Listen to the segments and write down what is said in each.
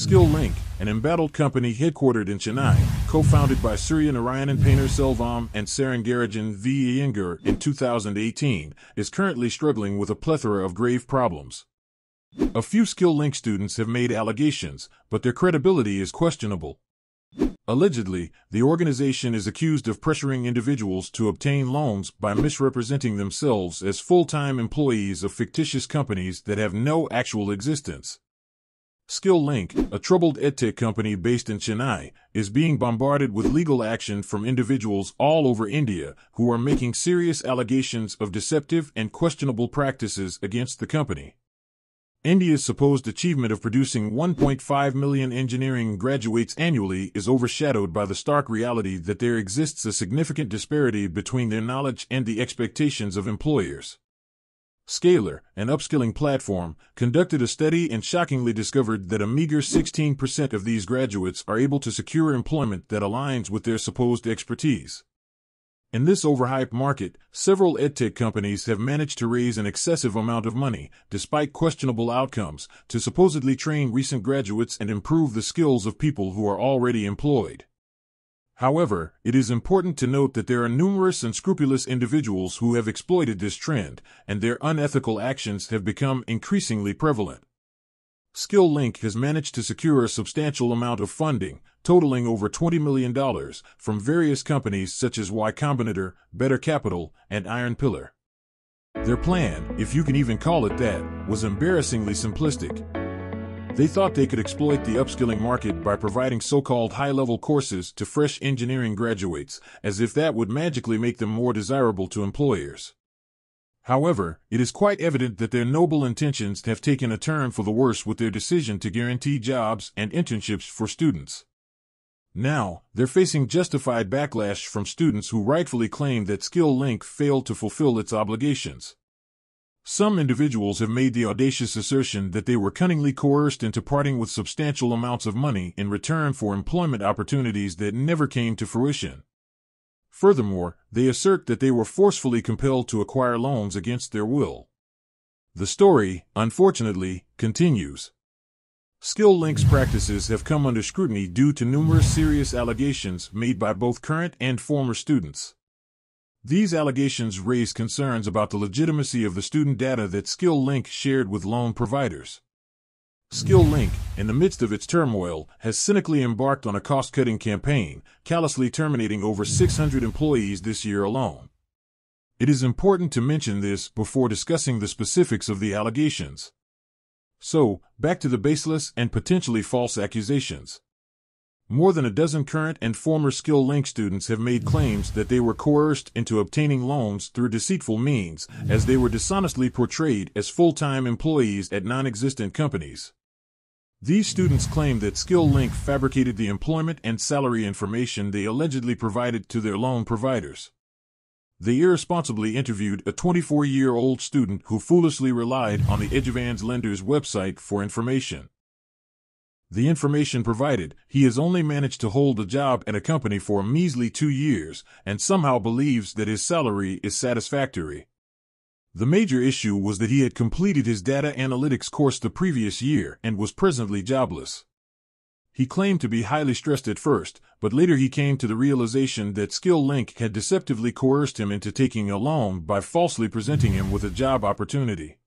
SKILL-LYNC, an embattled company headquartered in Chennai, co-founded by Surya Narayanan Painter Selvam and Sarangarajan V. Iyengar in 2018, is currently struggling with a plethora of grave problems. A few SKILL-LYNC students have made allegations, but their credibility is questionable. Allegedly, the organization is accused of pressuring individuals to obtain loans by misrepresenting themselves as full-time employees of fictitious companies that have no actual existence. SKILL-LYNC, a troubled edtech company based in Chennai, is being bombarded with legal action from individuals all over India who are making serious allegations of deceptive and questionable practices against the company. India's supposed achievement of producing 1.5 million engineering graduates annually is overshadowed by the stark reality that there exists a significant disparity between their knowledge and the expectations of employers. Scalar, an upskilling platform, conducted a study and shockingly discovered that a meager 16% of these graduates are able to secure employment that aligns with their supposed expertise. In this overhyped market, several edtech companies have managed to raise an excessive amount of money, despite questionable outcomes, to supposedly train recent graduates and improve the skills of people who are already employed. However, it is important to note that there are numerous unscrupulous individuals who have exploited this trend, and their unethical actions have become increasingly prevalent. SKILL-LYNC has managed to secure a substantial amount of funding, totaling over $20 million, from various companies such as Y Combinator, Better Capital, and Iron Pillar. Their plan, if you can even call it that, was embarrassingly simplistic. They thought they could exploit the upskilling market by providing so-called high-level courses to fresh engineering graduates, as if that would magically make them more desirable to employers. However, it is quite evident that their noble intentions have taken a turn for the worse with their decision to guarantee jobs and internships for students. Now, they're facing justified backlash from students who rightfully claim that SKILL-LYNC failed to fulfill its obligations. Some individuals have made the audacious assertion that they were cunningly coerced into parting with substantial amounts of money in return for employment opportunities that never came to fruition. Furthermore, they assert that they were forcefully compelled to acquire loans against their will. The story, unfortunately, continues. SKILL-LYNC's practices have come under scrutiny due to numerous serious allegations made by both current and former students. These allegations raise concerns about the legitimacy of the student data that SKILL-LYNC shared with loan providers. SKILL-LYNC, in the midst of its turmoil, has cynically embarked on a cost-cutting campaign, callously terminating over 600 employees this year alone. It is important to mention this before discussing the specifics of the allegations. So, back to the baseless and potentially false accusations. More than a dozen current and former SKILL-LYNC students have made claims that they were coerced into obtaining loans through deceitful means, as they were dishonestly portrayed as full-time employees at non-existent companies. These students claim that SKILL-LYNC fabricated the employment and salary information they allegedly provided to their loan providers. They irresponsibly interviewed a 24-year-old student who foolishly relied on the Edgevan's lender's website for information. The information provided, he has only managed to hold a job at a company for a measly 2 years, and somehow believes that his salary is satisfactory. The major issue was that he had completed his data analytics course the previous year and was presently jobless. He claimed to be highly stressed at first, but later he came to the realization that SKILL-LYNC had deceptively coerced him into taking a loan by falsely presenting him with a job opportunity.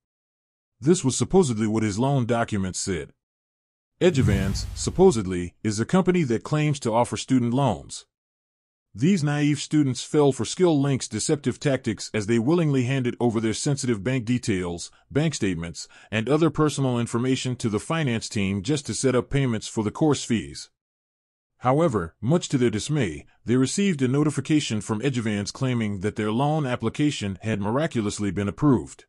This was supposedly what his loan documents said. Edgevan's, supposedly, is a company that claims to offer student loans. These naive students fell for SKILL-LYNC's deceptive tactics as they willingly handed over their sensitive bank details, bank statements, and other personal information to the finance team just to set up payments for the course fees. However, much to their dismay, they received a notification from Edgevan's claiming that their loan application had miraculously been approved.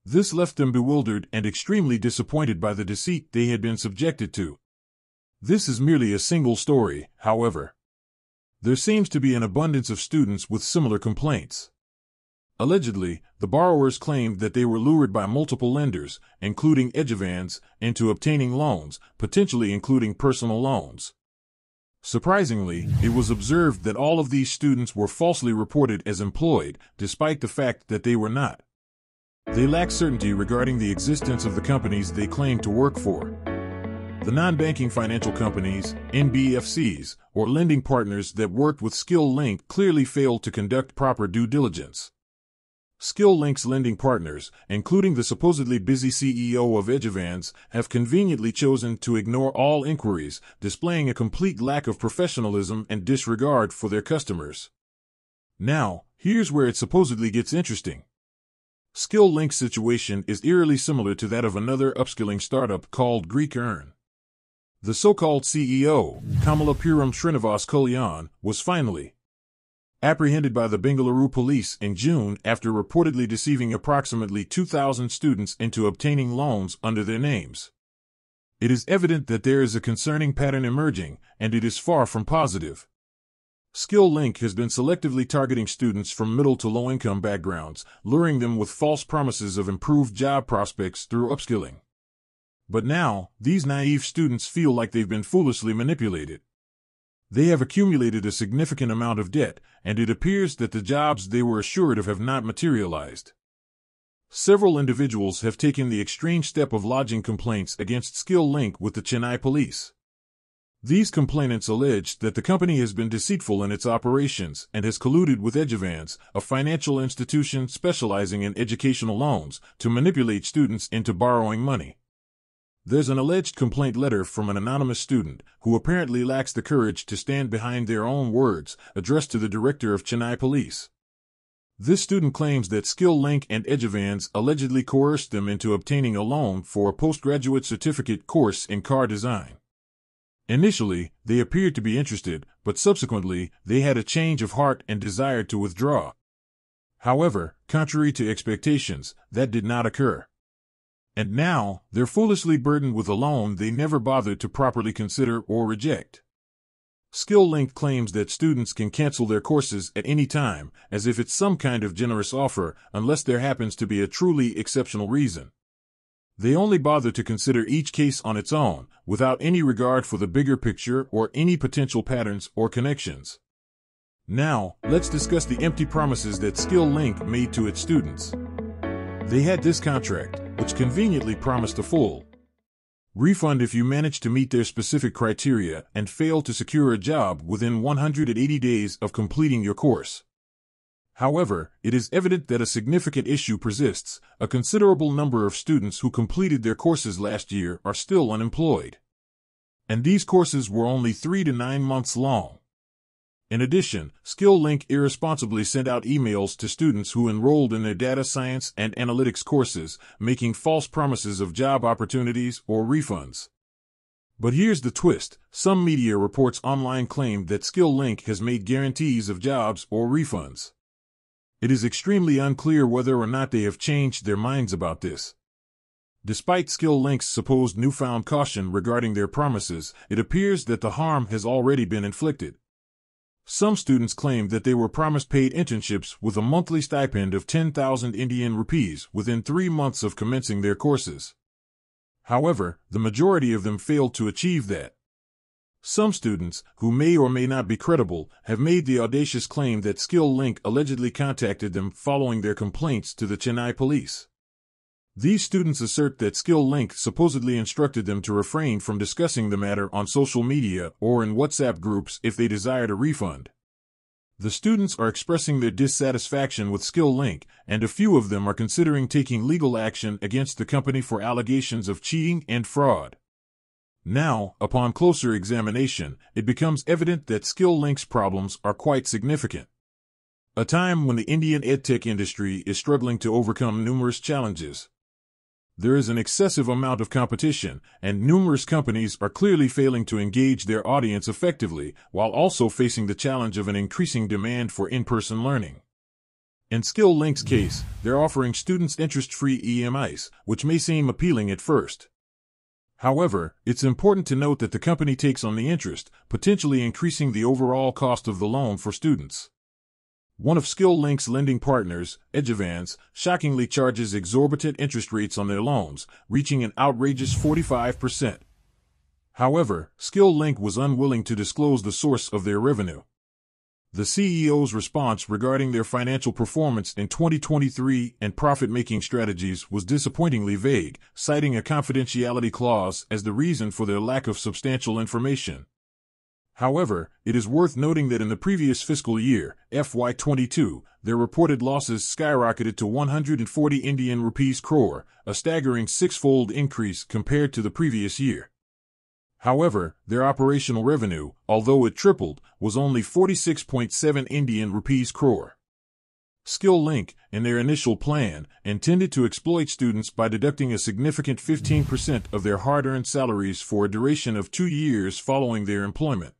This left them bewildered and extremely disappointed by the deceit they had been subjected to. This is merely a single story, however. There seems to be an abundance of students with similar complaints. Allegedly, the borrowers claimed that they were lured by multiple lenders, including Edgevan's, into obtaining loans, potentially including personal loans. Surprisingly, it was observed that all of these students were falsely reported as employed, despite the fact that they were not. They lack certainty regarding the existence of the companies they claim to work for. The non-banking financial companies, NBFCs, or lending partners that worked with SKILL-LYNC clearly failed to conduct proper due diligence. SKILL-LYNC's lending partners, including the supposedly busy CEO of Edgevans, have conveniently chosen to ignore all inquiries, displaying a complete lack of professionalism and disregard for their customers. Now, here's where it supposedly gets interesting. SKILL-LYNC's situation is eerily similar to that of another upskilling startup called Greek Earn. The so-called CEO, Kamalapuram Srinivas Kalyan, was finally apprehended by the Bengaluru police in June after reportedly deceiving approximately 2,000 students into obtaining loans under their names. It is evident that there is a concerning pattern emerging, and it is far from positive. SKILL-LYNC has been selectively targeting students from middle to low-income backgrounds, luring them with false promises of improved job prospects through upskilling. But now, these naive students feel like they've been foolishly manipulated. They have accumulated a significant amount of debt, and it appears that the jobs they were assured of have not materialized. Several individuals have taken the extreme step of lodging complaints against SKILL-LYNC with the Chennai police. These complainants alleged that the company has been deceitful in its operations and has colluded with Edgevans, a financial institution specializing in educational loans, to manipulate students into borrowing money. There's an alleged complaint letter from an anonymous student, who apparently lacks the courage to stand behind their own words, addressed to the director of Chennai Police. This student claims that SKILL-LYNC and Edgevans allegedly coerced them into obtaining a loan for a postgraduate certificate course in car design. Initially, they appeared to be interested, but subsequently, they had a change of heart and desired to withdraw. However, contrary to expectations, that did not occur. And now, they're foolishly burdened with a loan they never bothered to properly consider or reject. SKILL-LYNC claims that students can cancel their courses at any time, as if it's some kind of generous offer, unless there happens to be a truly exceptional reason. They only bother to consider each case on its own, without any regard for the bigger picture or any potential patterns or connections. Now, let's discuss the empty promises that SKILL-LYNC made to its students. They had this contract, which conveniently promised a full refund if you manage to meet their specific criteria and fail to secure a job within 180 days of completing your course. However, it is evident that a significant issue persists. A considerable number of students who completed their courses last year are still unemployed. And these courses were only 3 to 9 months long. In addition, SKILL-LYNC irresponsibly sent out emails to students who enrolled in their data science and analytics courses, making false promises of job opportunities or refunds. But here's the twist. Some media reports online claimed that SKILL-LYNC has made guarantees of jobs or refunds. It is extremely unclear whether or not they have changed their minds about this. Despite SKILL-LYNC's supposed newfound caution regarding their promises, it appears that the harm has already been inflicted. Some students claimed that they were promised paid internships with a monthly stipend of 10,000 Indian rupees within 3 months of commencing their courses. However, the majority of them failed to achieve that. Some students, who may or may not be credible, have made the audacious claim that SKILL-LYNC allegedly contacted them following their complaints to the Chennai police. These students assert that SKILL-LYNC supposedly instructed them to refrain from discussing the matter on social media or in WhatsApp groups if they desired a refund. The students are expressing their dissatisfaction with SKILL-LYNC, and a few of them are considering taking legal action against the company for allegations of cheating and fraud. Now, upon closer examination, it becomes evident that SKILL-LYNC's problems are quite significant. A time when the Indian edtech industry is struggling to overcome numerous challenges. There is an excessive amount of competition, and numerous companies are clearly failing to engage their audience effectively, while also facing the challenge of an increasing demand for in-person learning. In SKILL-LYNC's case, they're offering students interest-free EMIs, which may seem appealing at first. However, it's important to note that the company takes on the interest, potentially increasing the overall cost of the loan for students. One of SKILL-LYNC's lending partners, Edgevans, shockingly charges exorbitant interest rates on their loans, reaching an outrageous 45%. However, SKILL-LYNC was unwilling to disclose the source of their revenue. The CEO's response regarding their financial performance in 2023 and profit-making strategies was disappointingly vague, citing a confidentiality clause as the reason for their lack of substantial information. However, it is worth noting that in the previous fiscal year, FY22, their reported losses skyrocketed to 140 Indian rupees crore, a staggering six-fold increase compared to the previous year. However, their operational revenue, although it tripled, was only 46.7 Indian rupees crore. SKILL-LYNC, in their initial plan, intended to exploit students by deducting a significant 15% of their hard-earned salaries for a duration of 2 years following their employment.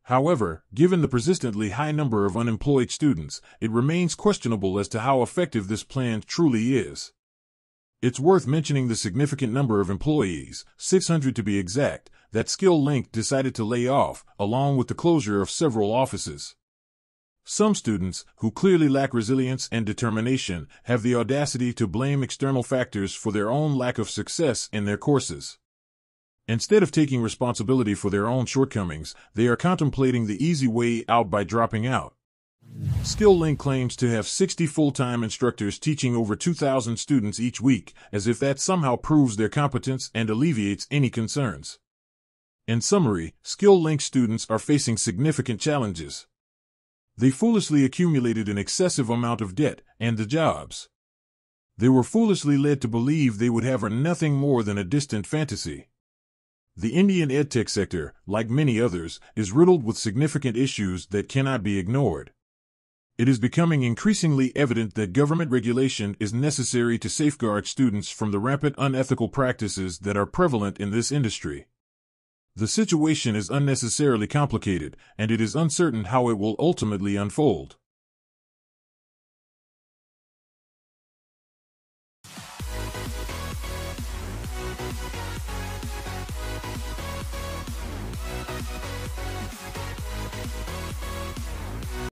However, given the persistently high number of unemployed students, it remains questionable as to how effective this plan truly is. It's worth mentioning the significant number of employees, 600 to be exact, that SKILL-LYNC decided to lay off, along with the closure of several offices. Some students, who clearly lack resilience and determination, have the audacity to blame external factors for their own lack of success in their courses. Instead of taking responsibility for their own shortcomings, they are contemplating the easy way out by dropping out. SKILL-LYNC claims to have 60 full-time instructors teaching over 2,000 students each week, as if that somehow proves their competence and alleviates any concerns. In summary, SKILL-LYNC students are facing significant challenges. They foolishly accumulated an excessive amount of debt and the jobs. They were foolishly led to believe they would have nothing more than a distant fantasy. The Indian edtech sector, like many others, is riddled with significant issues that cannot be ignored. It is becoming increasingly evident that government regulation is necessary to safeguard students from the rampant unethical practices that are prevalent in this industry. The situation is unnecessarily complicated, and it is uncertain how it will ultimately unfold.